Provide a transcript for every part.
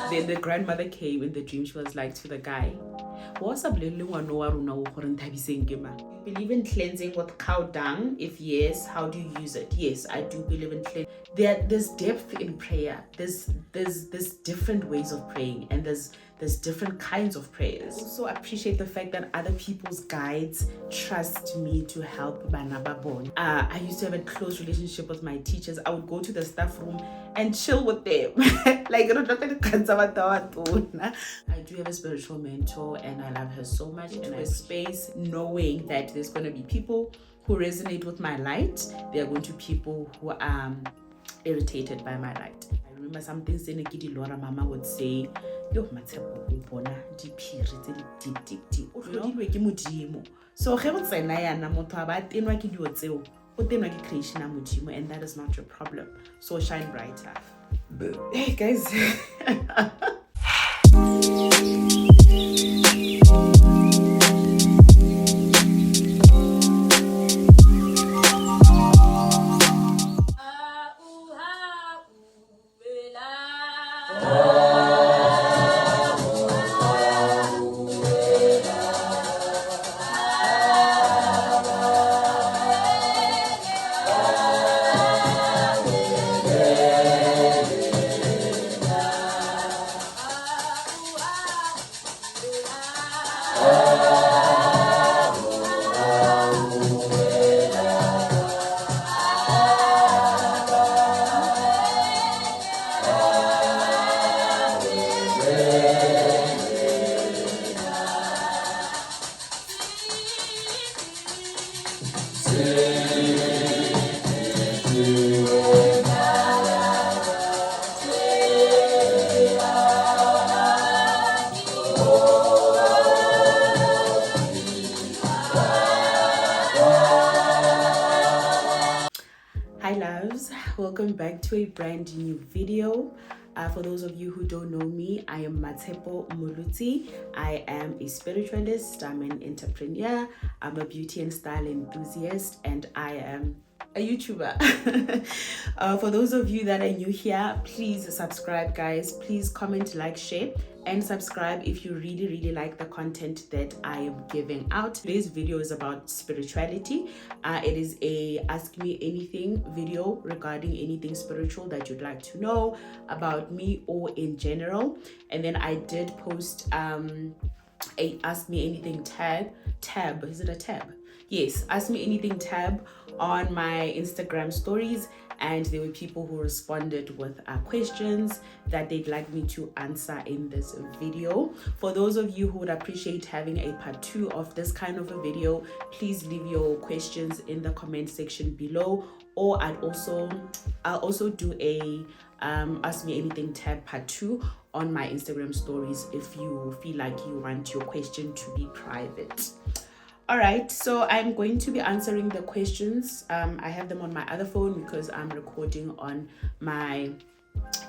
Then the grandmother came in the dream. She was like to the guy, what's up, believe in cleansing with cow dung? If yes, how do you use it? Yes, I do believe in cleansing. There's depth in prayer. There's different ways of praying, and there's different kinds of prayers. Also appreciate the fact that other people's guides trust me to help Banababon. I used to have a close relationship with my teachers. I would go to the staff room and chill with them. Like, I do have a spiritual mentor, and I love her so much. In a space knowing that there's going to be people who resonate with my light. There are going to be people who are irritated by my light. I remember something Senekidi Mama would say, yo Matshepo o bona diphiri tse deep. O hlodilwe ke modimo. So ge go tsena yana motho a ba tenwa ke dio tseo, o tenwa ke creation ya modimo, and that is not your problem. So shine brighter. Hey guys. Hi loves, welcome back to a brand new video. For those of you who don't know me, I am Matshepo Muluti. I am a spiritualist, I'm an entrepreneur, I'm a beauty and style enthusiast, and I am a YouTuber. For those of you that are new here, please subscribe guys. Please comment, like, share, and subscribe if you really like the content that I am giving out. Today's video is about spirituality. It is a ask me anything video regarding anything spiritual that you'd like to know about me or in general. And then I did post a ask me anything tab. Is it a tab? Yes, ask me anything tab on my Instagram stories, and there were people who responded with questions that they'd like me to answer in this video. For those of you who would appreciate having a part 2 of this kind of a video, please leave your questions in the comment section below, or I'll also do a ask me anything tab part 2 on my Instagram stories if you feel like you want your question to be private. All right, so I'm going to be answering the questions. I have them on my other phone because I'm recording on my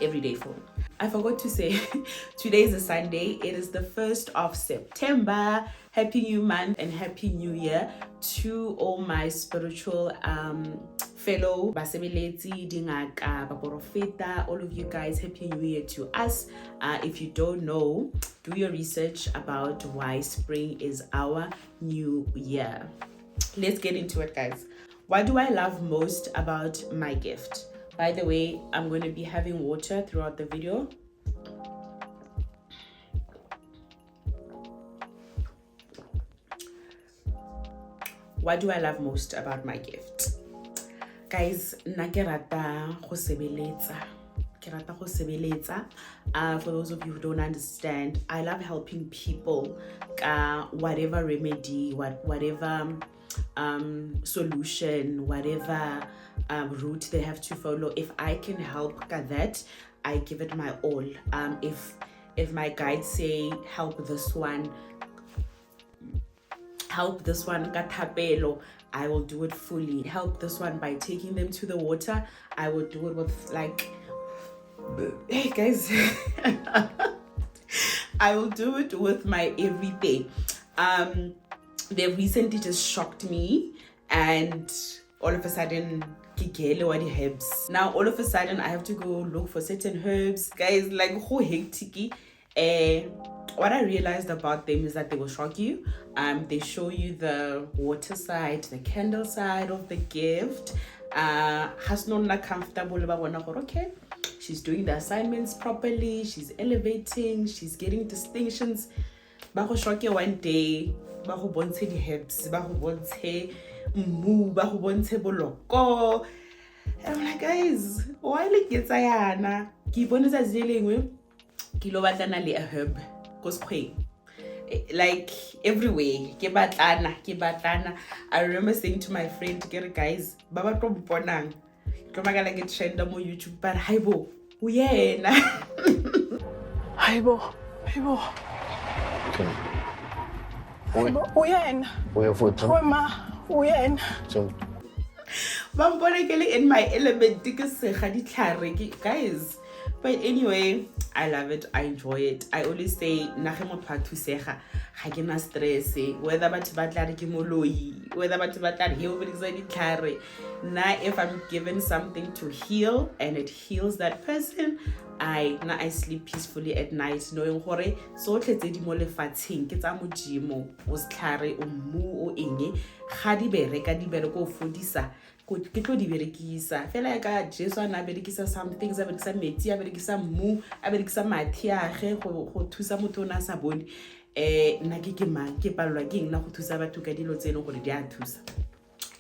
everyday phone. I forgot to say, today is a Sunday. It is the 1st of September. Happy new month and happy new year to all my spiritual fellow basebeletsi, dingaka, baporofeta, all of you guys. Happy new year to us. If you don't know, do your research about why spring is our new year. Let's get into it, guys. What do I love most about my gift? By the way, I'm going to be having water throughout the video. What do I love most about my gift? Guys, nna ke rata go sebeletsa. For those of you who don't understand, I love helping people whatever remedy, whatever solution, whatever route they have to follow. If I can help that, I give it my all. If my guides say help this one kathapelo, I will do it fully. Help this one by taking them to the water, I will do it with like, hey guys, I will do it with my everything. They recently just shocked me, and all of a sudden herbs. Now all of a sudden I have to go look for certain herbs, guys, like who hectic. What I realized about them is that they will shock you. They show you the water side, the candle side of the gift. Has not comfortable about okay, she's doing the assignments properly, she's elevating, she's getting distinctions. Ba go shock one day, ba go bontshe di herbs, ba go bontshe mmu, ba go bontshe boloko. And I'm like, guys, why like get sayana? Ki bonisa zilengwe ki lo batlana le a herb go spray. Like everywhere, ke batlana. I remember saying to my friend, guys, baba tlo mponang tlo magala get trend mo YouTube, but haibo uyena. haibo uyena uyena Bambona in my element guys. But anyway, I love it, I enjoy it. I always say nagemo phathusega ga ke na stress, whether batho ba tla re ke moloi, whether batho ba tla re he o berekisa ditlhare. Now if I'm given something to heal and it heals that person, I sleep peacefully at night knowing gore so tletse di mo lefatsheng ke tsa modimo o setlhare o mmu o eng ga di bereka go fodisa ke tlo di berekisa fela ka Jesu ana berekisa some things, a berekisa metsi, a berekisa mmu, a berekisa mathi a ge go thusa motho na sa bone. Nna ke mang ke palwa ke nna go thusa batho ka dilo tseno gore di a thusa.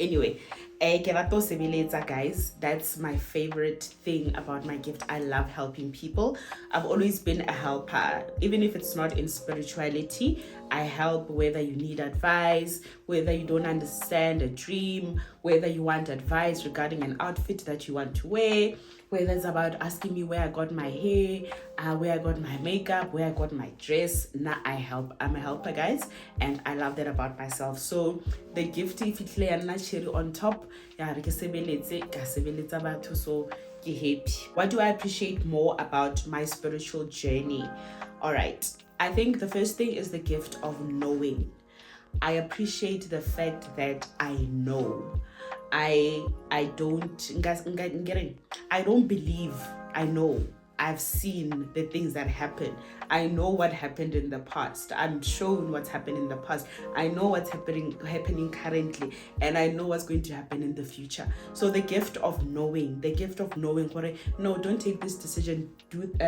Anyway, guys, that's my favorite thing about my gift. I love helping people. I've always been a helper, even if it's not in spirituality. I help whether you need advice, whether you don't understand a dream, whether you want advice regarding an outfit that you want to wear, whether it's about asking me where I got my hair, where I got my makeup, where I got my dress. I help. I'm a helper, guys, and I love that about myself. So the gift, if it's na cherry on top, so happy. What do I appreciate more about my spiritual journey? All right, I think the first thing is the gift of knowing. I appreciate the fact that I know. I don't believe, I know. I've seen the things that happen. I know what happened in the past. I'm shown what's happened in the past. I know what's happening currently, and I know what's going to happen in the future. So the gift of knowing, no, don't take this decision.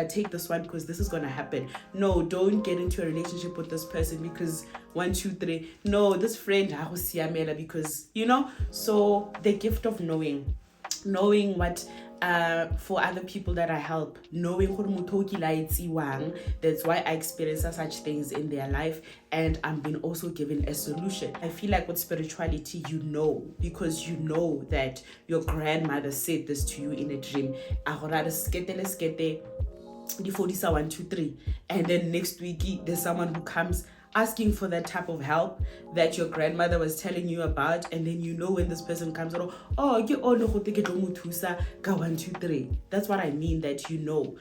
Take this one because this is gonna happen. No, don't get into a relationship with this person because 1, 2, 3. No, this friend because So the gift of knowing what. For other people that I help, knowing that's why I experience such things in their life, and I'm being also given a solution. I feel like with spirituality, because you know that your grandmother said this to you in a dream. The 1, 2, 3, and then next week there's someone who comes asking for that type of help that your grandmother was telling you about, and then when this person comes out, oh ke ono go teke tlo mo thusa ka 1, 2, 3. That's what I mean, that you know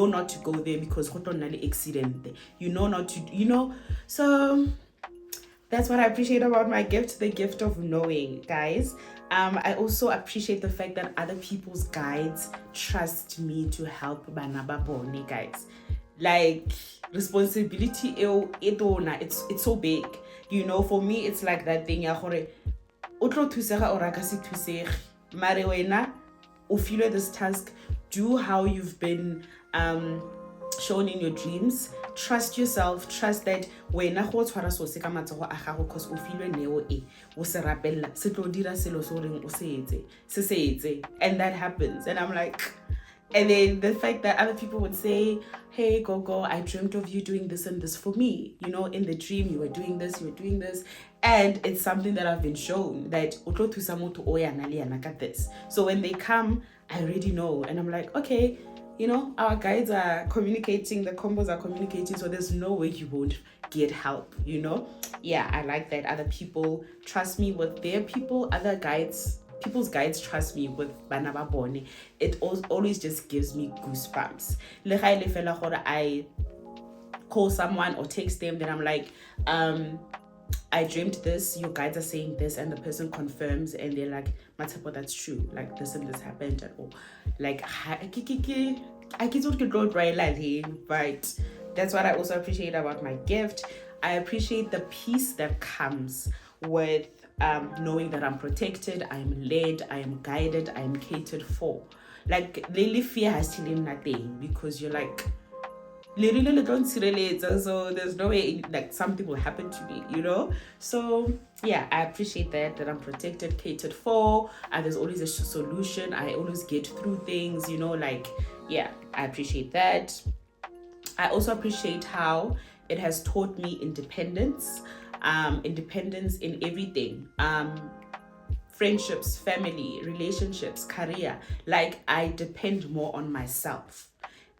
not to go there because go tlo nna le accident. Not to so that's what I appreciate about my gift, the gift of knowing, guys. I also appreciate the fact that other people's guides trust me to help bana ba bone, guys. Like responsibility, it's so big. For me, it's like that thing ya gore o tlo thusega o raka se thusege mare wena o feel this task, do how you've been shown in your dreams. Trust yourself, trust that wena go tshwara so se ka matsogo a gago cause o feel neo o se rapella se tlo dira selo so reng o se etse, and that happens. And I'm like, and then the fact that other people would say, hey, Gogo, I dreamt of you doing this and this for me. In the dream, you were doing this. And it's something that I've been shown that utlo thusa motho o yana le yana ka this. So when they come, I already know. And I'm like, okay, our guides are communicating, the combos are communicating, so there's no way you won't get help, Yeah, I like that other people trust me with their people, people's guides trust me with bana ba bone. It always just gives me goosebumps. I call someone or text them, then I'm like, I dreamed this, your guides are saying this, and the person confirms, and they're like, Matsepo, that's true. Like this and this happened at all. Like I don't right, but that's what I also appreciate about my gift. I appreciate the peace that comes with knowing that I'm protected, I am led, I am guided, I am catered for. Like Lily fear has still nothing, because you're like literally don't see, so there's no way like something will happen to me, you know. So yeah, I appreciate that I'm protected, catered for, and there's always a solution. I always get through things, you know. Like yeah, I appreciate that. I also appreciate how it has taught me independence, independence in everything, friendships, family, relationships, career. Like I depend more on myself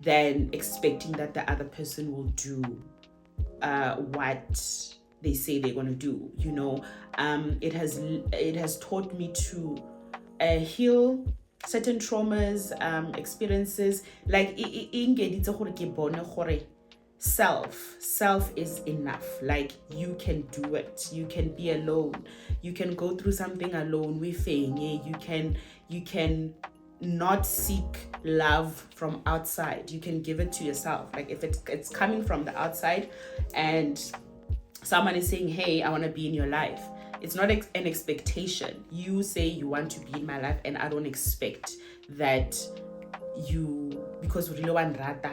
than expecting that the other person will do what they say they're gonna do, you know. It has taught me to heal certain traumas, experiences. Like self is enough. Like you can do it, you can be alone, you can go through something alone. You can not seek love from outside. You can give it to yourself. Like if it's coming from the outside and someone is saying, hey, I want to be in your life, it's not an expectation. You say you want to be in my life, and I don't expect that you, because we really want rata,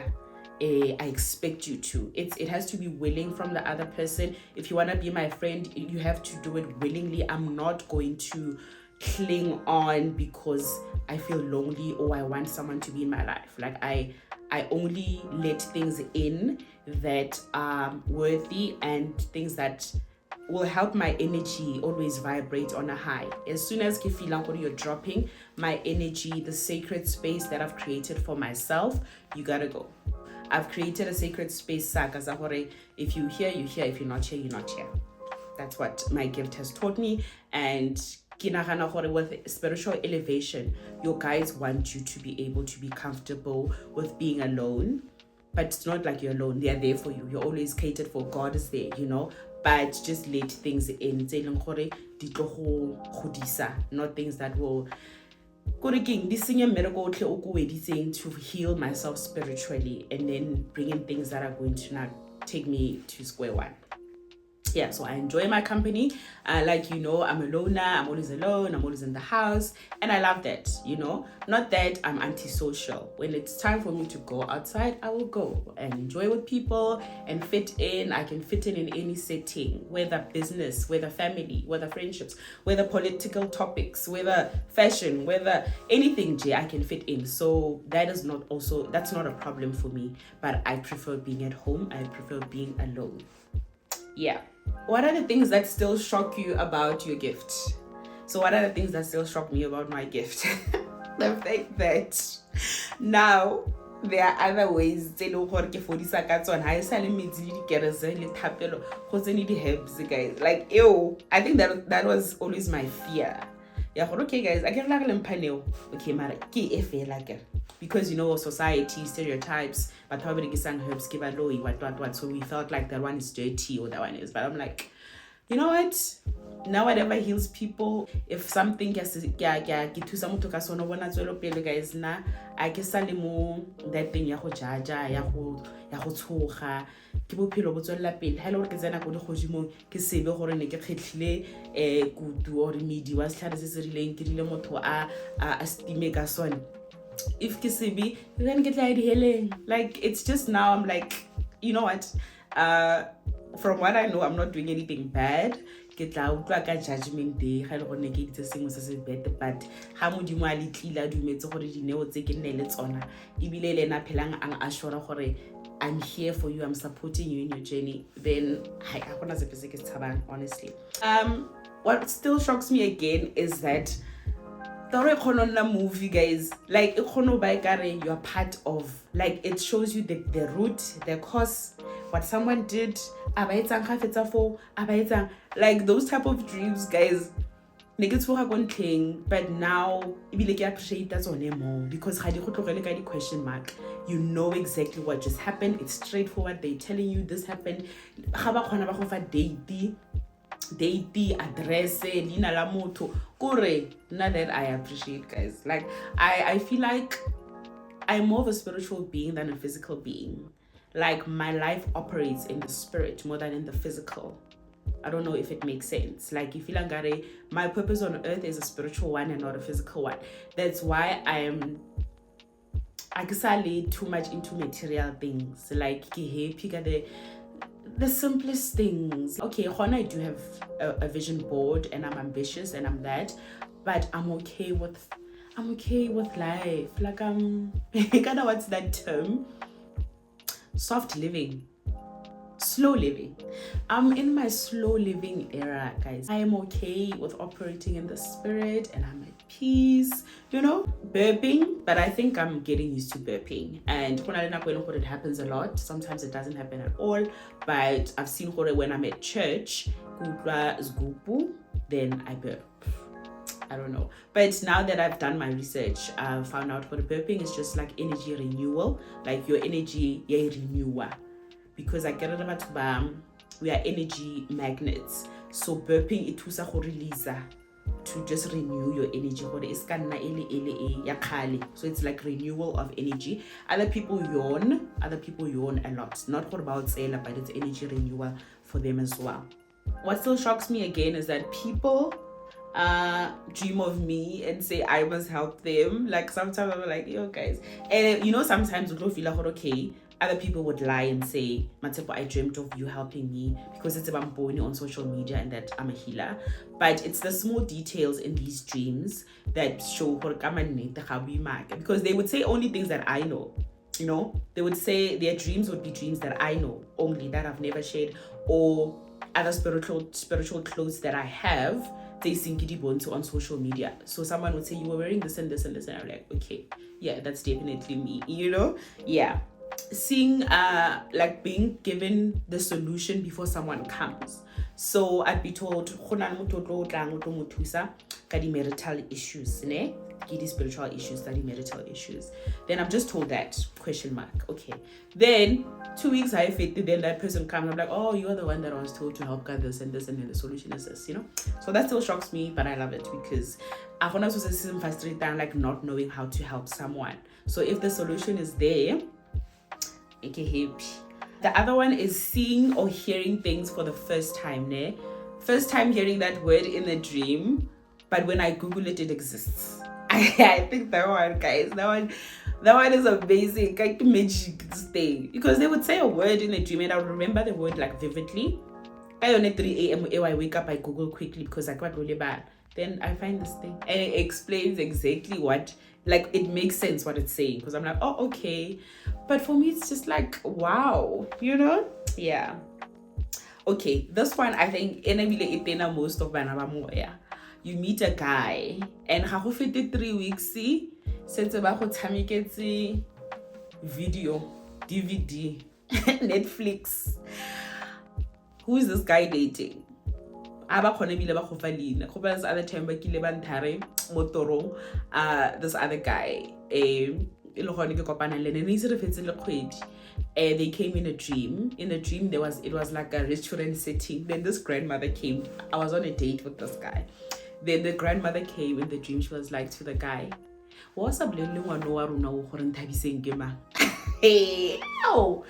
I expect you to. It has to be willing from the other person. If you want to be my friend, you have to do it willingly. I'm not going to cling on because I feel lonely or I want someone to be in my life. Like I only let things in that are worthy and things that will help my energy always vibrate on a high. As soon as you feel like you're dropping, my energy, the sacred space that I've created for myself, you gotta go. I've created a sacred space. If you're here, you're here. If you're not here, you're not here. That's what my gift has taught me. And with spiritual elevation, your guides want you to be able to be comfortable with being alone. But it's not like you're alone. They are there for you. You're always catered for. God is there, you know. But just let things in. Not things that will to heal myself spiritually, and then bring in things that are going to not take me to square one. Yeah, so I enjoy my company. Like, you know, I'm a loner. I'm always alone. I'm always in the house. And I love that, you know. Not that I'm antisocial. When it's time for me to go outside, I will go and enjoy with people and fit in. I can fit in any setting, whether business, whether family, whether friendships, whether political topics, whether fashion, whether anything, I can fit in. So that's not a problem for me. But I prefer being at home. I prefer being alone. Yeah. What are the things that still shock you about your gift? So what are the things that still shock me about my gift? The fact that now there are other ways guys. Like, ew, I think that was always my fear. Yeah, okay guys, I can okay, mara because you know society stereotypes, but probably herbs give a low what, so we felt like that one is dirty or that one is, but I'm like, you know what, now whatever heals people. If something guys na I ke sa le mo that thing ya go jaja ya go tshoga ke bophelo bo tswela pele ha ile gore ke tsena go di godimo ke sebe gore ne ke kgetlhile kudu or medi wa setlhare se se rileng ke dile motho a stime ka sone. If ke sebe then get like healing. Like it's just now I'm like, you know what, from what I know, I'm not doing anything bad. Ke tla utlwa ka judgment day ga ile go ne ke itse sengwe se se bad, but ha modimo a litlile a dumetse gore dineo tse ke nne le tsona ebile le na phelang ang assure gore I'm here for you, I'm supporting you in your journey, then I gonna se ke tshabang, honestly. What still shocks me again is that the movie, guys, like you're part of, like it shows you the root, the cause, what someone did, like those type of dreams, guys. But now I appreciate that more because question mark. You know exactly what just happened. It's straightforward. They're telling you this happened. date, address, lina la motho. Kore, not that I appreciate, guys. Like, I feel like I'm more of a spiritual being than a physical being. Like, my life operates in the spirit more than in the physical. I don't know if it makes sense. Like, if you like, my purpose on earth is a spiritual one and not a physical one. That's why I guess I lead too much into material things. Like, the simplest things. Okay, I do have a vision board and I'm ambitious and I'm that, but I'm okay with life. Like, kind of, what's that term? Soft living. Slow living. I'm in my slow living era, guys. I am okay with operating in the spirit and I'm at peace, burping, but I think I'm getting used to burping. And it happens a lot. Sometimes it doesn't happen at all, but I've seen when I'm at church, then I burp. I don't know. But now that I've done my research, I've found out what burping is just like energy renewal, like your energy, renewer. Because I get it about we are energy magnets. So burping it was a release to just renew your energy. So it's like renewal of energy. Other people yawn a lot. Not for about Zela, but it's energy renewal for them as well. What still shocks me again is that people dream of me and say I must help them. Like, sometimes I'm like, yo guys, and sometimes we don't feel like, okay, other people would lie and say, Matepo, I dreamt of you helping me because it's about Boni on social media and that I'm a healer. But it's the small details in these dreams that show because they would say only things that I know. They would say their dreams would be dreams that I know only, that I've never shared, or other spiritual clothes that I have. They sing bonto on social media. So someone would say, you were wearing this and this and this, and I'm like, okay, yeah, that's definitely me. Yeah. Seeing like being given the solution before someone comes. So I'd be told marital issues, spiritual issues, marital issues. Then I'm just told that ? Okay. Then 2 weeks I fit, then that person comes. I'm like, oh, you are the one that I was told to help get this and this, and then the solution is this, So that still shocks me, but I love it because I want to see frustrated and like not knowing how to help someone. So if the solution is there, happy. The other one is seeing or hearing things for the first time. First time hearing that word in a dream, but when I Google it, it exists. I think that one, guys, that one is amazing. Like magic thing, because they would say a word in a dream and I would remember the word like vividly. I on 3 a.m. I wake up, I Google quickly because I got really bad. Then I find this thing and it explains exactly what, like, it makes sense what it's saying, because I'm like, oh, okay. But for me, it's just like, wow, Yeah. Okay, this one, I think, most of my you meet a guy and how 3 weeks, since about video, DVD, Netflix. Who is this guy dating? This other time this other guy, they came in a dream. In a dream, it was like a restaurant setting. Then this grandmother came. I was on a date with this guy. Then the grandmother came in the dream. She was like to the guy, what's up, hey, oh,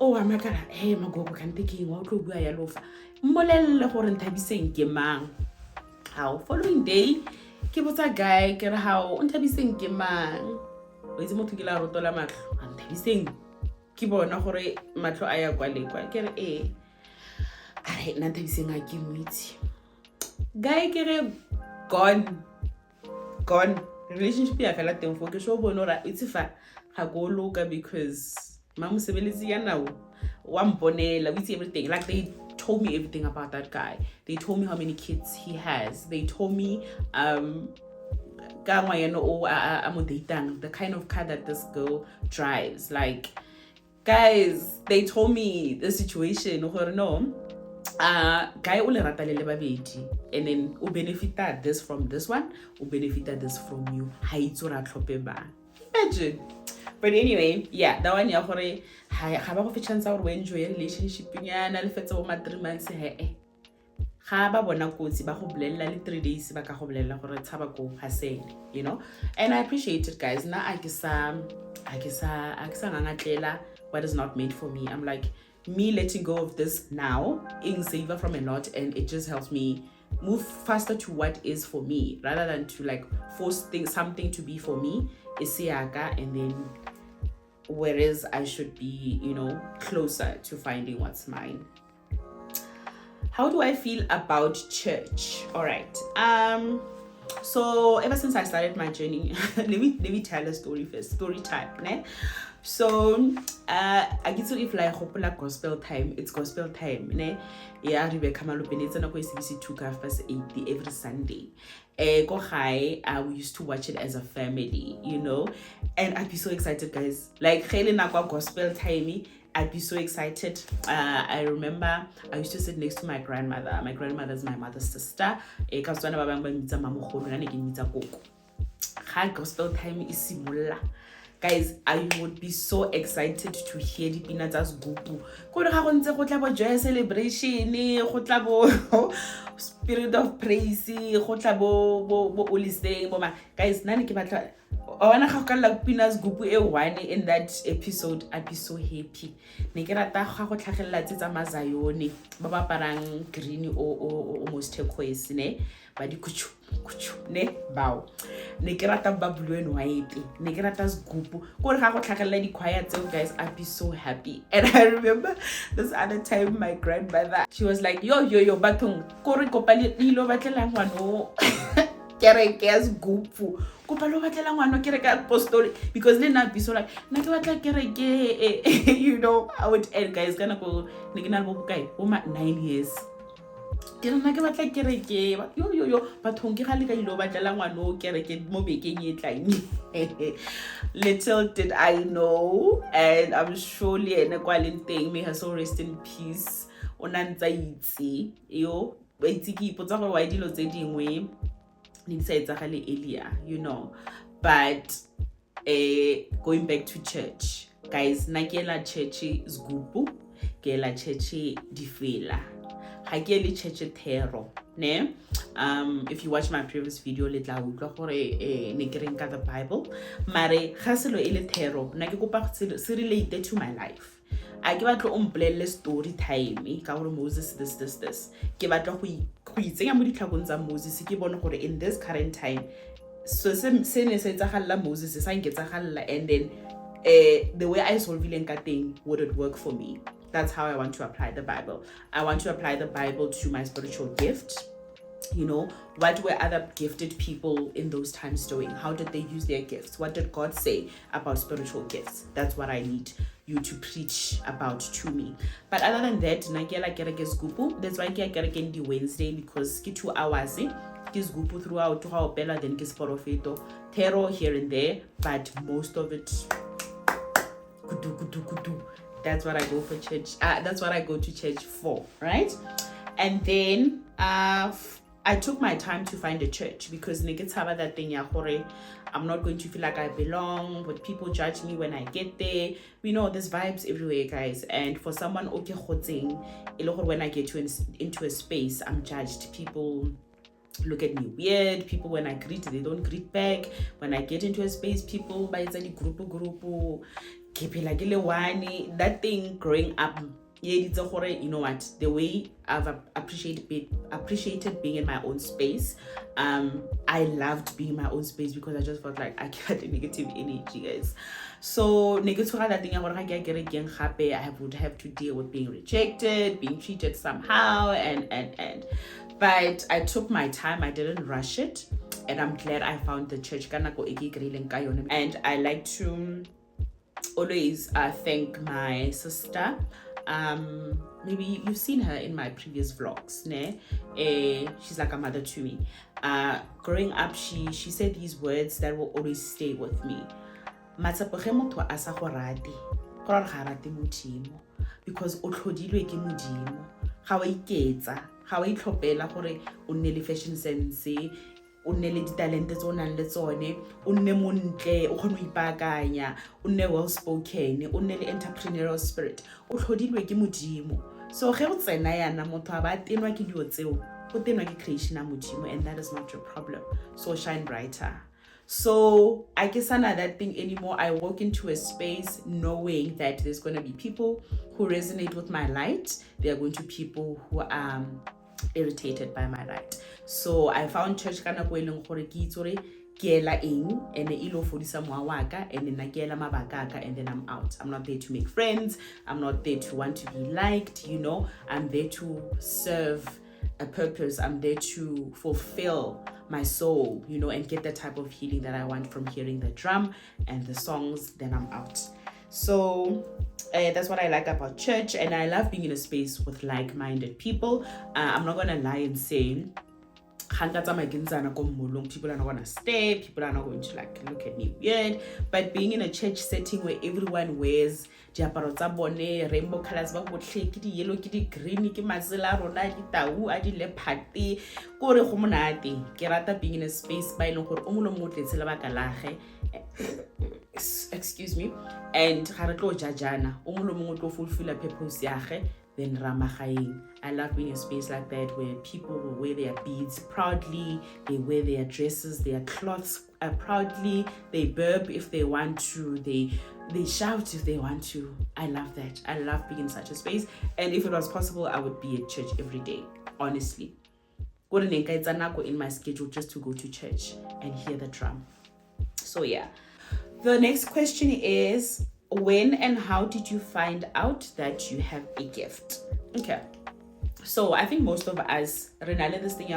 oh, I'm like, hey, magogo can take him out to buy a loaf. Molel for Tabising Gemang. How following day, give us a guy, get how on Tabising Gemang. Is more to get out of the mat and Tabising. Keep on a hore matro aya quali, get a. I hate not Tabising I give meet. Guy get gone. Relationship, I feel like them focus over Nora. It's a fact. I go look because. Now, everything. Like, they told me everything about that guy. They told me how many kids he has. They told me the kind of car that this girl drives. Like, guys, they told me the situation. Guy only ratalele babedi, and then u benefited this from this one, u benefited this from you. Imagine. But anyway, yeah, that one ya gore ha ba go fe chance gore we enjoy relationship nyana le fetsa bo ma 3 months ga ba bona kotsi ba go bolella le 3 days ba ka go bolella gore tshaba ko haseng, you know. And I appreciate it, guys. Na a ke sa ngangatlela what is not made for me. I'm like, me letting go of this now in savor from a lot, and it just helps me move faster to what is for me rather than to like force something to be for me and then whereas I should be, you know, closer to finding what's mine. How do I feel about church? All right. So ever since I started my journey, let me tell a story first. Story time, ne? So I get to if like hopola gospel time, it's gospel time, ne? Yeah, Rebecca Malupin, it's an OCBC 2:80 every Sunday. We used to watch it as a family, you know, and I'd be so excited, guys. Like gospel time, I'd be so excited. I remember I used to sit next to my grandmother. My grandmother is my mother's sister. Gospel time is similar. Guys, I would be so excited to hear the peanuts as gupu. Joy celebration, spirit of praise, guys, peanuts gupu in that episode, I'd be so happy. Green or almost turquoise, ne? But ne bow. Negerata bablu and white. Negeratas gupu. Guys, I'd be so happy. And I remember this other time my grandmother, she was like, yo, batong. Kore kopali ilo batela ngwano. Kereke's gupu. Kopalo batela ngwano kereka apostolic. Because then I'd be so like, you know, I would end, guys. Gonna go Niginal Bokai. 9 years. Yo but little did I know, and I'm surely an equaling thing. May her soul rest in peace. Onanzaitsi yo waitiki potsa gore wa dilo tse dingwe ni sa etsagale earlier, you know. But going back to church, guys, nakela church is gupu, kela church difela. Hageli church terror, ne? If you watch my previous video, letla utlwa gore ne the Bible. Mare gaselo ile terror, na ke kopa se related to my life. I ke batlo umpolelle story time ka gore Moses this. Ke batla go itsenya mo ditlhakong tsa Moses ke bone gore in this current time so se ne se etsagalla Moses sa nketsagalla, and then the way I solve thing would it work for me. That's how I want to apply the Bible. I want to apply the Bible to my spiritual gift. You know, what were other gifted people in those times doing? How did they use their gifts? What did God say about spiritual gifts? That's what I need you to preach about to me. But other than that, that's why I get the Wednesday, because 2 hours kis gupu throughout to how bella then kis porofito terror here and there, but most of it kudu. That's what I go for church. That's what I go to church for, right? And then I took my time to find a church, because that thing I'm not going to feel like I belong, but people judge me when I get there. We know there's vibes everywhere, guys. And for someone when I get into a space, I'm judged. People look at me weird. People, when I greet, they don't greet back. When I get into a space, people by the group that thing growing up, you know what, the way I've appreciated being in my own space. I loved being in my own space because I just felt like I got a negative energy, guys. So negative that thing I would have to deal with being rejected, being treated somehow, and but I took my time. I didn't rush it, and I'm glad I found the church. And I like to always thank my sister. Maybe you've seen her in my previous vlogs, ne? She's like a mother to me. Growing up, she said these words that will always stay with me. Because otlhodilwe ke modimo, ga wa iketsa, ga wa itlhopela gore o nne le fashion sense, o nne le ditalente tse o nang le tsone, o nne montle, o kgone go ipaakanya, o nne well spoken, o nne le entrepreneurial spirit, o tlhodilwe ke Modimo. So ge o tsena yana motho a ba tenwa ke dilo tseo, o tenwa ke creation ya Modimo, and that is not your problem. So shine brighter. So I guess not that thing anymore. I walk into a space knowing that there's going to be people who resonate with my light. There are going to be people who are irritated by my light. So I found church kana go eleng gore ke itsore ke ela eng ene ilo fodisa moa wa ka ene na ke ela mabaka ka, and then I'm out. I'm not there to make friends. I'm not there to want to be liked, you know. I'm there to serve a purpose. I'm there to fulfill my soul, you know, and get the type of healing that I want from hearing the drum and the songs. Then I'm out. So that's what I like about church, and I love being in a space with like-minded people. I'm not gonna lie and say people are not gonna stay, people are not going to like look at me weird. But being in a church setting where everyone wears diaparo tsa bone, rainbow colors, ba botlhe ke di yellow, ke di green, ke matsela rona di tau a di lephate kore go monate. Ke rata being in a space ba ile gore o mo lo mo tletse lebaka la ge, excuse me, and ga re tlo jajana o mo lo mo tlo fulfill purpose ya ge, then ramagaeng. I love being in a space like that where people will wear their beads proudly, they wear their dresses, their cloths proudly, they burp if they want to, they shout if they want to. I love that. I love being in such a space, and if it was possible, I would be at church every day, honestly. In my schedule just to go to church and hear the drum. So yeah, the next question is, when and how did you find out that you have a gift? Okay, so I think most of us this thing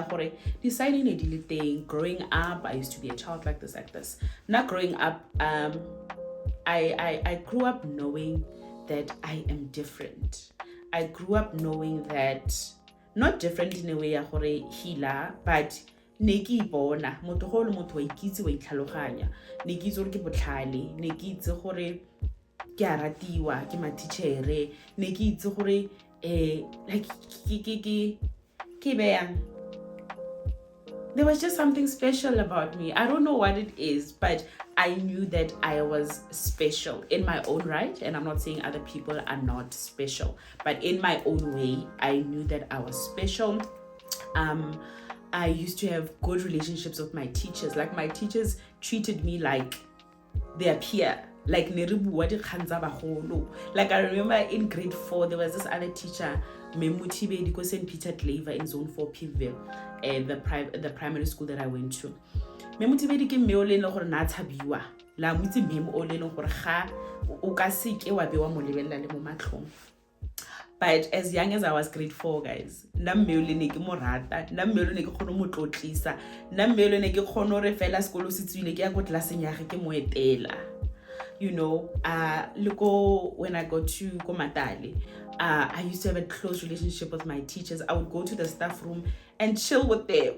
deciding a daily thing. Growing up, I used to be a child like this. Not growing up, I grew up knowing that I am different. I grew up knowing that, not different in a way ya gore healer, but ne ke bona motho go le motho wa ikitse wa itlhaloganya, ne ke itse gore ke botlhale, ne ke itse gore ke a ratiwa ke matitšhere, ne ke itse gore like ke beyang. There was just something special about me. I don't know what it is, but I knew that I was special in my own right. And I'm not saying other people are not special, but in my own way, I knew that I was special. I used to have good relationships with my teachers. Like, my teachers treated me like their peer. Like, I remember in grade 4, there was this other teacher, Memutibe, because St. Peter Claver in Zone 4 Pivville, the primary school that I went to. Memutibe ke meole le gore na tshabiwa. La mutse mem o le gore ga o ka se ke wa be wa mo lebella le mo matlhong. But as young as I was grade 4, guys, nna meole ne ke mo rata, nna meole ne ke kgone mo tlotlisa, nna meole ne ke kgone re fela sekolo se tswile ke ya go tlaseng ya ge ke mo etela. You know, when I got to Komatale, I used to have a close relationship with my teachers. I would go to the staff room and chill with them.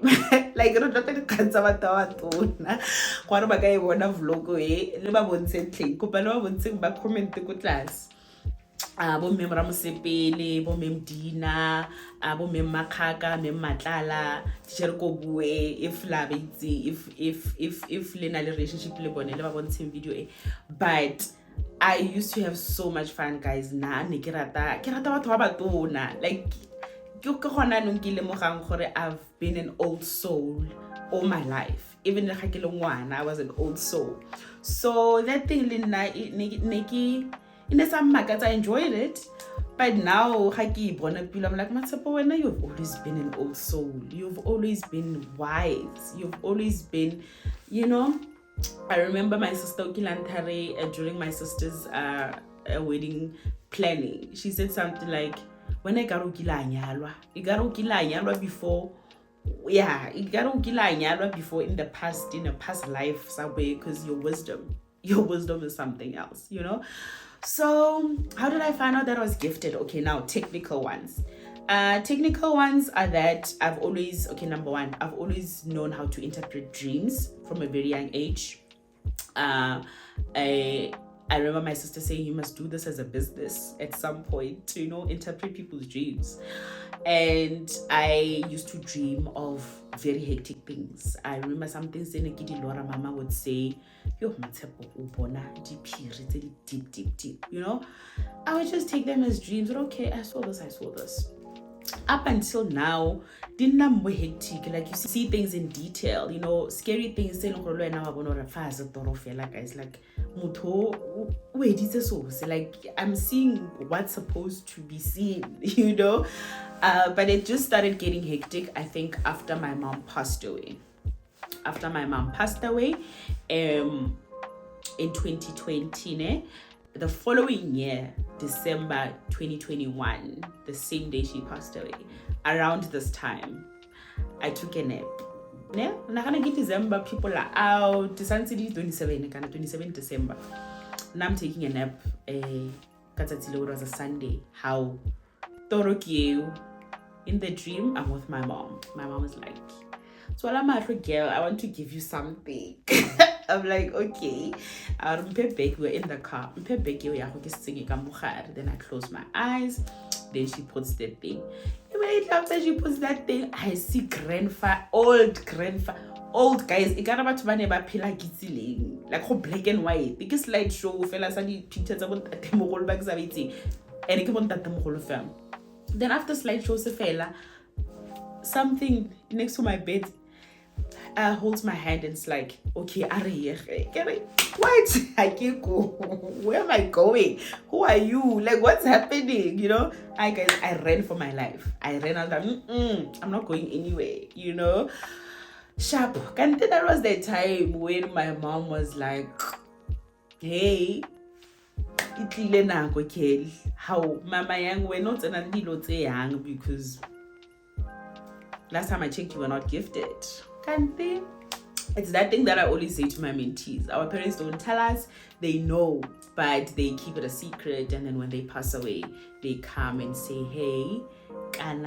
Like, you know, class. Bo mem Ramosepele, bo mem Dina, bo mem Makaka, mem Matlala, teacher ko bue if la itse if le na le relationship le bone le ba bontsheng video but I used to have so much fun, guys. Na ne ke rata batho ba batona, like ke gona nong ke lemogang gore I've been an old soul all my life. Even le ga ke le ngwana, I was an old soul. So that thing le nna in some markets I enjoyed it, but now I'm like, Matsepo, you've always been an old soul. You've always been wise. You've always been, you know. I remember my sister Okilantare during my sister's wedding planning. She said something like, when I got anyalwa before. Yeah, you got anyalwa before in a past life somewhere, because your wisdom is something else, you know. So how did I find out that I was gifted? Okay, now technical ones. Technical ones are that number one, I've always known how to interpret dreams from a very young age. I remember my sister saying, you must do this as a business at some point to, you know, interpret people's dreams. And I used to dream of very hectic things. I remember some things Laura Mama would say, yo, Matsepo, ubona, deep, you know? I would just take them as dreams. But okay, I saw this. Up until now, didn't more hectic. Like you see things in detail, you know, scary things. Guys, like like I'm seeing what's supposed to be seen, you know. But it just started getting hectic, I think, after my mom passed away. In 2020, the following year, December 2021, the same day she passed away, around this time, I took a nap. December, people are out. 27 December. Now I'm taking a nap. It was a Sunday. How? In the dream, I'm with my mom. My mom was like, so I'm a girl, I want to give you something. I'm like, okay. We're in the car. Then I close my eyes. Then she puts that thing. Immediately after she puts that thing, I see old guys. It got about like whole black and white. The slideshow, fellas, and pictures about the and it came on. Then after slideshows, fella, something next to my bed holds my hand and it's like, okay, what? I can't go. Where am I going? Who are you? Like, what's happening? You know, I ran for my life. I ran out. I'm not going anywhere. You know, sharp. And then that was the time when my mom was like, hey, how mama young, we're not young because last time I checked, you were not gifted. Can't they? It's that thing that I always say to my mentees. Our parents don't tell us, they know, but they keep it a secret. And then when they pass away, they come and say, hey, and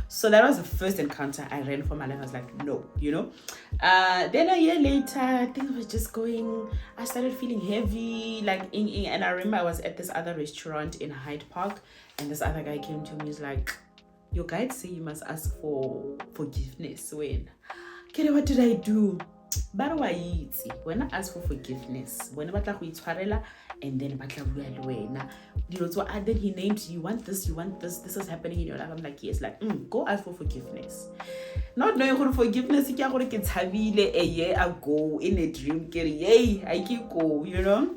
so that was the first encounter. I ran for my life. I was like, no, you know. Then a year later, things were just going. I started feeling heavy, like and I remember I was at this other restaurant in Hyde Park, and this other guy came to me. He's like, your guides say you must ask for forgiveness. When, what did I do? But when I ask for forgiveness, when I and then then he named, you want this, this is happening in your life. I'm like, yes, like go ask for forgiveness. Not knowing forgiveness, a year ago in a dream, yay, I keep go, you know.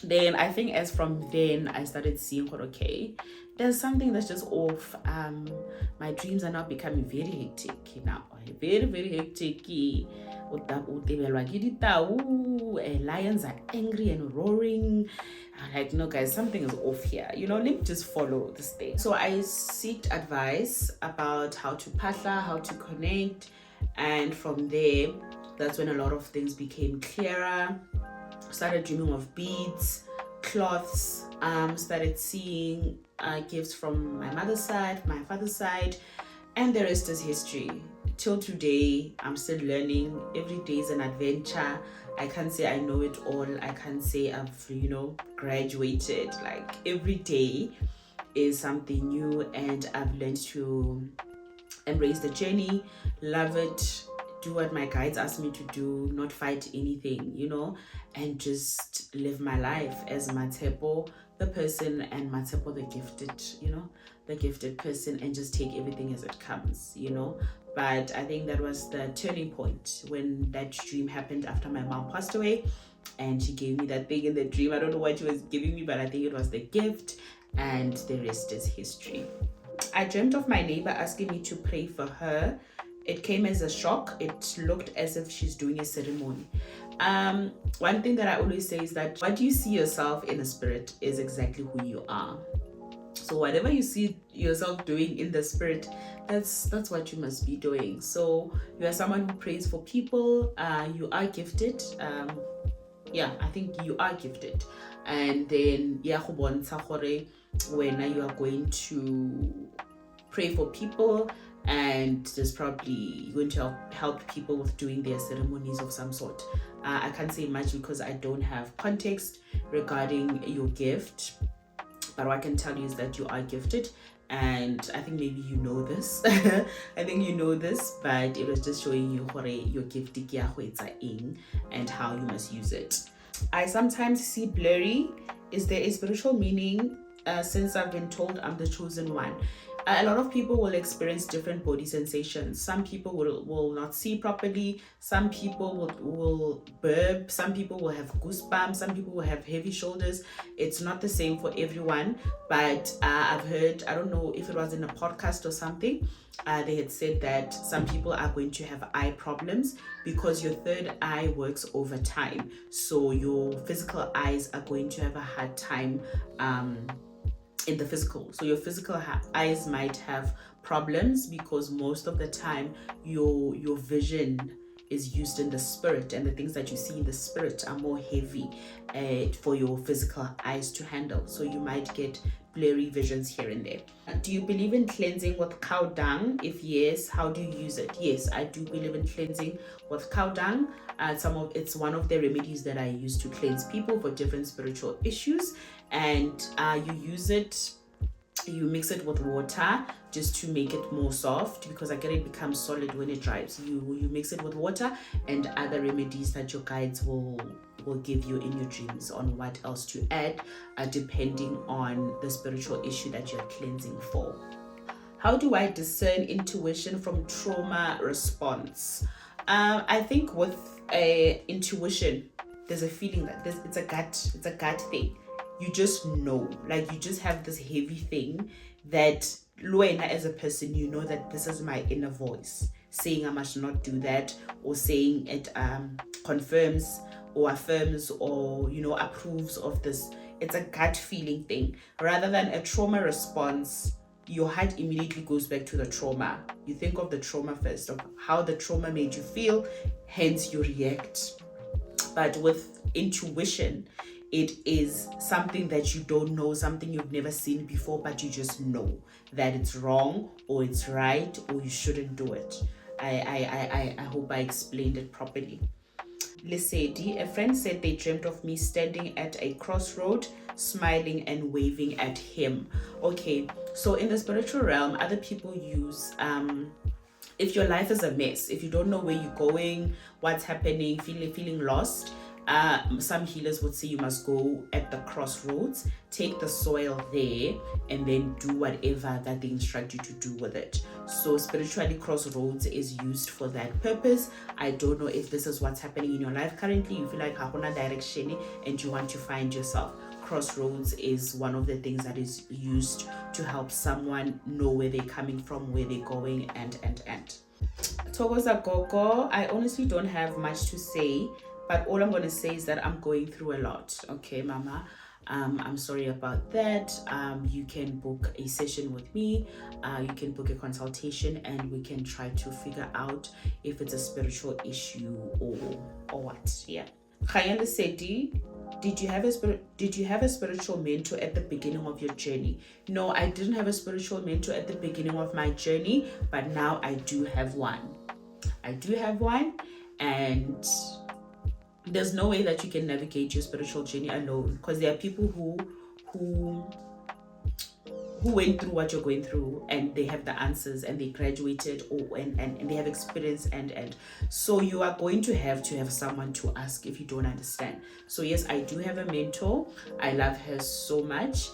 Then I think as from then I started seeing okay, there's something that's just off. My dreams are now becoming very hectic now. Very hectic. Lions are angry and roaring. I'm like, no guys, something is off here. You know, let me just follow this thing. So I seeked advice about how to pasla, how to connect. And from there, that's when a lot of things became clearer. Started dreaming of beads, cloths, started seeing gifts from my mother's side, my father's side, and the rest is history. Till today, I'm still learning. Every day is an adventure. I can't say I know it all. I can't say I've, graduated. Like every day is something new, and I've learned to embrace the journey, love it, do what my guides ask me to do, not fight anything, and just live my life as Matepo, the person, and Matepo, the gifted, the gifted person, and just take everything as it comes, But I think that was the turning point when that dream happened after my mom passed away, and she gave me that thing in the dream. I don't know what she was giving me, but I think it was the gift, and the rest is history. I dreamt of my neighbor asking me to pray for her. It came as a shock. It looked as if she's doing a ceremony. One thing that I always say is that what you see yourself in the spirit is exactly who you are. So whatever you see yourself doing in the spirit, that's what you must be doing. So you are someone who prays for people. You are gifted. I think you are gifted. And then when you are going to pray for people, and there's probably going to help people with doing their ceremonies of some sort. I can't say much because I don't have context regarding your gift, But what I can tell you is that you are gifted, and I think maybe you know this. I think you know this, but it was just showing you your gift and how you must use it. I sometimes see blurry. Is there a spiritual meaning since I've been told I'm the chosen one? A lot of people will experience different body sensations. Some people will not see properly. Some people will burp. Some people will have goosebumps. Some people will have heavy shoulders. It's not the same for everyone. But I've heard, I don't know if it was in a podcast or something, they had said that some people are going to have eye problems because your third eye works over time. So your physical eyes are going to have a hard time in the physical. So your physical eyes might have problems because most of the time your vision is used in the spirit, and the things that you see in the spirit are more heavy for your physical eyes to handle. So you might get blurry visions here and there. Do you believe in cleansing with cow dung? If yes, how do you use it? Yes, I do believe in cleansing with cow dung. It's one of the remedies that I use to cleanse people for different spiritual issues, and you use it. You mix it with water just to make it more soft, because again it becomes solid when it dries. You mix it with water and other remedies that your guides will give you in your dreams on what else to add depending on the spiritual issue that you're cleansing for. How do I discern intuition from trauma response? I think with intuition, there's a feeling that it's a gut thing. You just know, like you just have this heavy thing that Luena as a person, you know that this is my inner voice saying I must not do that, or saying it confirms or affirms or approves of this. It's a gut feeling thing rather than a trauma response. Your heart immediately goes back to the trauma. You think of the trauma first, of how the trauma made you feel, hence you react. But with intuition, it is something that you don't know, something you've never seen before, but you just know that it's wrong or it's right or you shouldn't do it. I hope I explained it properly. Lesedi, a friend said they dreamt of me standing at a crossroad, smiling and waving at him. Okay, so in the spiritual realm, other people use if your life is a mess, if you don't know where you're going, what's happening, feeling lost, some healers would say you must go at the crossroads, take the soil there, and then do whatever that they instruct you to do with it. So spiritually, crossroads is used for that purpose. I don't know if this is what's happening in your life currently. You feel like hakuna direction and you want to find yourself. Crossroads is one of the things that is used to help someone know where they're coming from, where they're going, and. Togoza Gogo, I honestly don't have much to say, but all I'm going to say is that I'm going through a lot. Okay, Mama. I'm sorry about that. You can book a session with me. You can book a consultation, and we can try to figure out if it's a spiritual issue or what. Yeah. Khayanda Sedi, did you have a spiritual mentor at the beginning of your journey? No, I didn't have a spiritual mentor at the beginning of my journey, but now I do have one. And there's no way that you can navigate your spiritual journey alone, because there are people who went through what you're going through, and they have the answers, and they graduated, and they have experience, and so you are going to have someone to ask if you don't understand. So yes, I do have a mentor. I love her so much.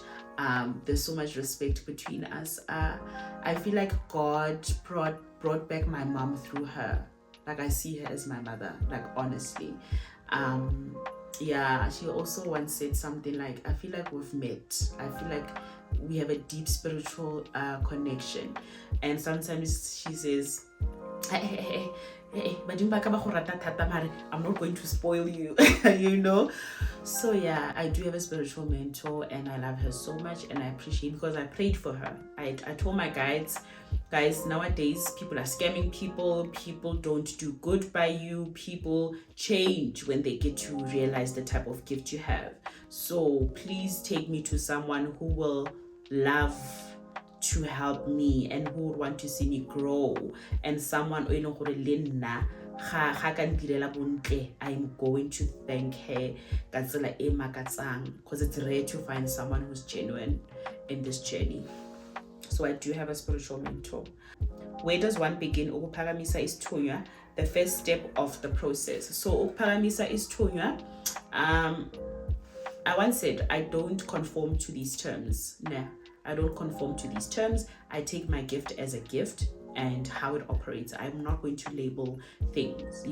There's so much respect between us. I feel like God brought back my mom through her. Like, I see her as my mother, like, honestly. Yeah, she also once said something like, I feel like we've met. I feel like we have a deep spiritual connection. And sometimes she says, hey, I'm not going to spoil you, So yeah, I do have a spiritual mentor, and I love her so much, and I appreciate, because I prayed for her. I told my guys, nowadays people are scamming people don't do good by you, people change when they get to realize the type of gift you have. So please take me to someone who will love to help me and who would want to see me grow, and someone I'm going to thank her because it's rare to find someone who's genuine in this journey. So I do have a spiritual mentor. Where does one begin? Ukuphakamisa isithunywa, the first step of the process. So ukuphakamisa isithunywa, I once said I don't conform to these terms. Nah, I don't conform to these terms. I take my gift as a gift and how it operates. I'm not going to label things,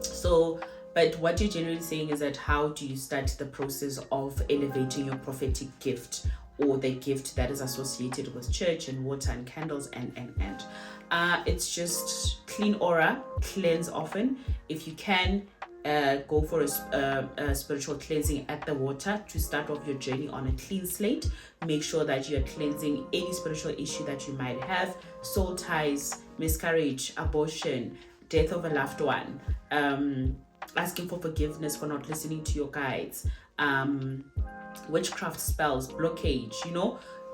So, but what you're generally saying is that how do you start the process of elevating your prophetic gift, or the gift that is associated with church and water and candles and it's just clean aura, cleanse often. If you can, go for a spiritual cleansing at the water to start off your journey on a clean slate. Make sure that you're cleansing any spiritual issue that you might have: soul ties, miscarriage, abortion, death of a loved one, asking for forgiveness for not listening to your guides, witchcraft spells, blockage,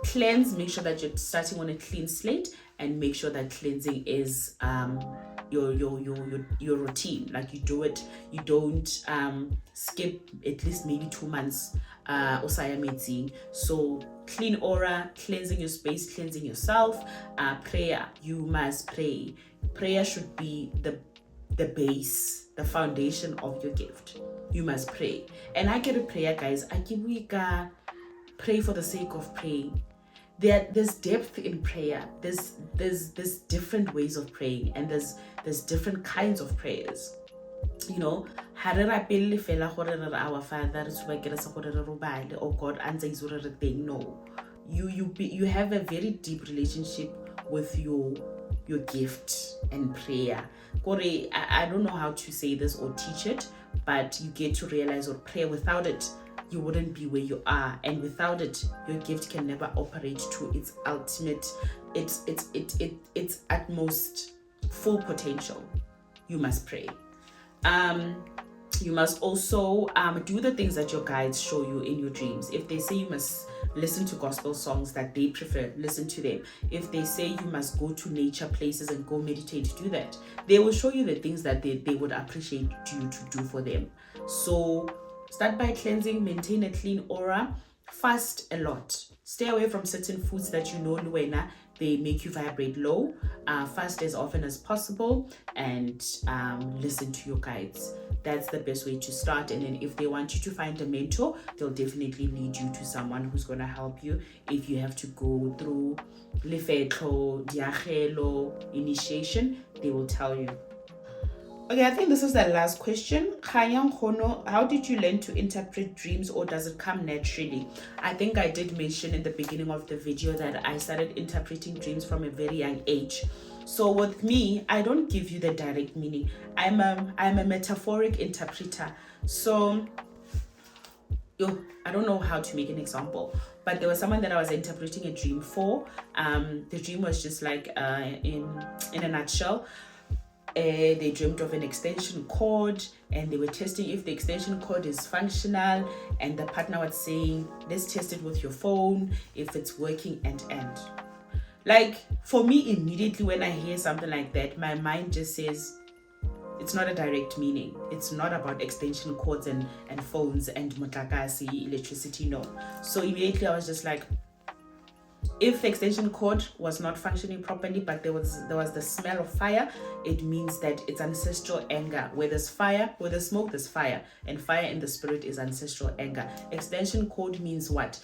cleanse. Make sure that you're starting on a clean slate, and make sure that cleansing is your routine. Like you do it, you don't skip at least maybe 2 months so clean aura, cleansing your space, cleansing yourself. Prayer, you must pray. Prayer should be the base, the foundation of your gift. You must pray. And I get a prayer, guys. I give we pray for the sake of praying. There's depth in prayer. There's different ways of praying, and there's different kinds of prayers. Our Father, oh God, answer. No, you have a very deep relationship with your gift and prayer. I don't know how to say this or teach it, but you get to realize or prayer without it, you wouldn't be where you are, and without it, your gift can never operate to its ultimate, its utmost full potential. You must pray. You must also do the things that your guides show you in your dreams. If they say you must listen to gospel songs that they prefer, listen to them. If they say you must go to nature places and go meditate, do that. They will show you the things that they would appreciate you to do for them. So start by cleansing, maintain a clean aura, fast a lot. Stay away from certain foods that Luena, they make you vibrate low. Fast as often as possible, and listen to your guides. That's the best way to start. And then if they want you to find a mentor, they'll definitely lead you to someone who's going to help you. If you have to go through lefetlo, diagelo, initiation, they will tell you. Okay, I think this is the last question. How did you learn to interpret dreams, or does it come naturally? I think I did mention in the beginning of the video that I started interpreting dreams from a very young age. So with me, I don't give you the direct meaning. I'm a metaphoric interpreter. So I don't know how to make an example, but there was someone that I was interpreting a dream for. The dream was just like in a nutshell. They dreamt of an extension cord, and they were testing if the extension cord is functional, and the partner was saying, let's test it with your phone if it's working and like, for me, immediately when I hear something like that, my mind just says it's not a direct meaning. It's not about extension cords and phones and motlakase, electricity, no. So immediately I was just like, if the extension cord was not functioning properly, but there was the smell of fire, it means that it's ancestral anger. Where there's fire, where there's smoke, there's fire, and fire in the spirit is ancestral anger. Extension cord means what?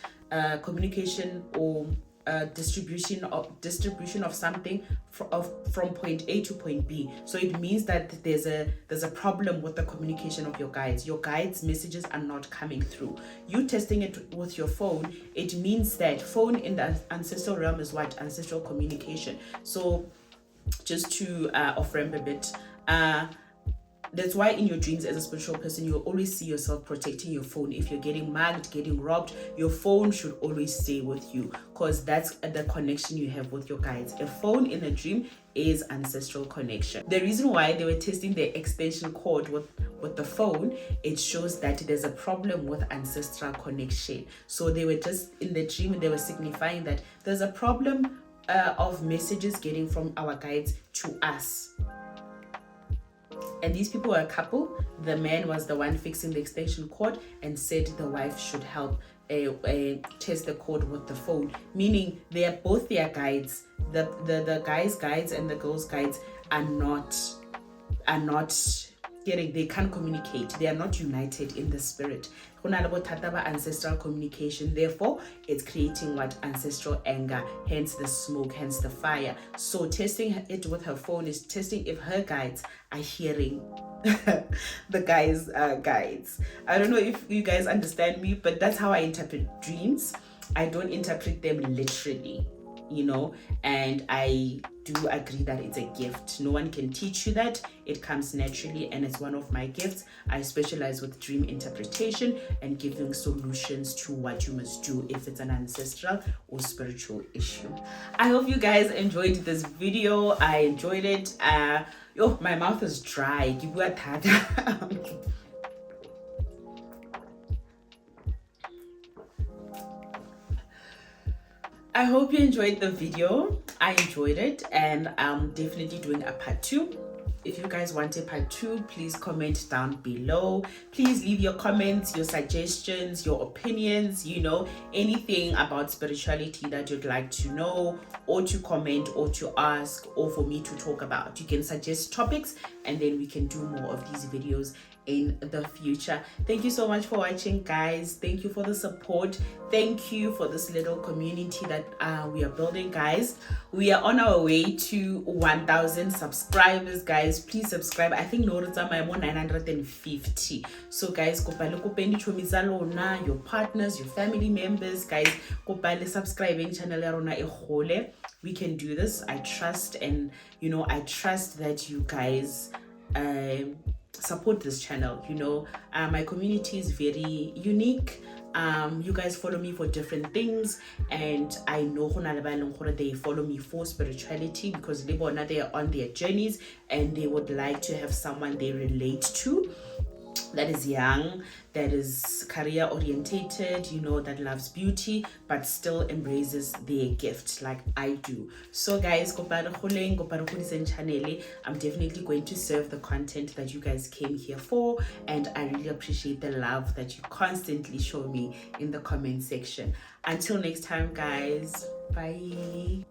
Communication or distribution of something from point A to point B. So it means that there's a problem with the communication of your guides. Your guides' messages are not coming through. You testing it with your phone, it means that phone in the ancestral realm is what? Ancestral communication. So just to off-ramp a bit, that's why in your dreams as a spiritual person, you'll always see yourself protecting your phone. If you're getting mugged, getting robbed, your phone should always stay with you, because that's the connection you have with your guides. A phone in a dream is ancestral connection. The reason why they were testing the extension cord with the phone, it shows that there's a problem with ancestral connection. So they were just in the dream, and they were signifying that there's a problem of messages getting from our guides to us. And these people were a couple. The man was the one fixing the extension cord and said the wife should help test the cord with the phone, meaning they are both their guides. The guy's guides and the girl's guides are not getting, they can't communicate, they are not united in the spirit. Ancestral communication, therefore it's creating what? Ancestral anger, hence the smoke, hence the fire. So testing it with her phone is testing if her guides are hearing the guy's guides. I don't know if you guys understand me, but that's how I interpret dreams. I don't interpret them literally, and I do agree that it's a gift. No one can teach you that. It comes naturally, and it's one of my gifts. I specialize with dream interpretation and giving solutions to what you must do if it's an ancestral or spiritual issue. I hope you guys enjoyed this video. I enjoyed it. My mouth is dry. I hope you enjoyed the video. I enjoyed it, and I'm definitely doing a part 2. If you guys want a part 2, please comment down below. Please leave your comments, your suggestions, your opinions, anything about spirituality that you'd like to know, or to comment, or to ask, or for me to talk about. You can suggest topics, and then we can do more of these videos in the future. Thank you so much for watching, guys. Thank you for the support. Thank you for this little community that we are building, guys. We are on our way to 1,000 subscribers, guys. Please subscribe. I think I'm on 950. So guys, your partners, your family members, guys, subscribing channel. We can do this. I trust, and I trust that you guys support this channel. My community is very unique. You guys follow me for different things, and I know they follow me for spirituality because they are on their journeys and they would like to have someone they relate to, that is young, that is career orientated, that loves beauty but still embraces their gift like I do. So guys, I'm definitely going to serve the content that you guys came here for, and I really appreciate the love that you constantly show me in the comment section. Until next time, guys, bye.